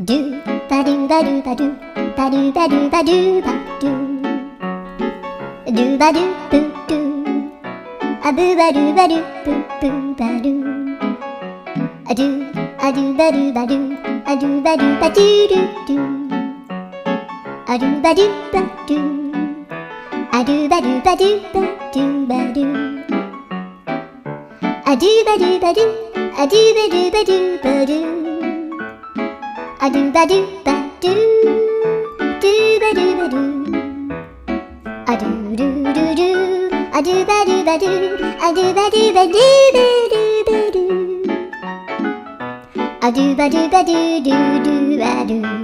do ba do ba do ba do ba do ba do ba do ba do ba do boo do a boo ba do ba do boo boo ba do a do ba do ba do a do ba do ba do do do a do ba do ba do a do ba do ba do ba do ba do a do ba do ba do a do ba do ba do ba do a do ba do ba do do ba do ba do a do do do do a do ba do ba do a do ba do ba do ba do ba do a do ba do ba do do do ba do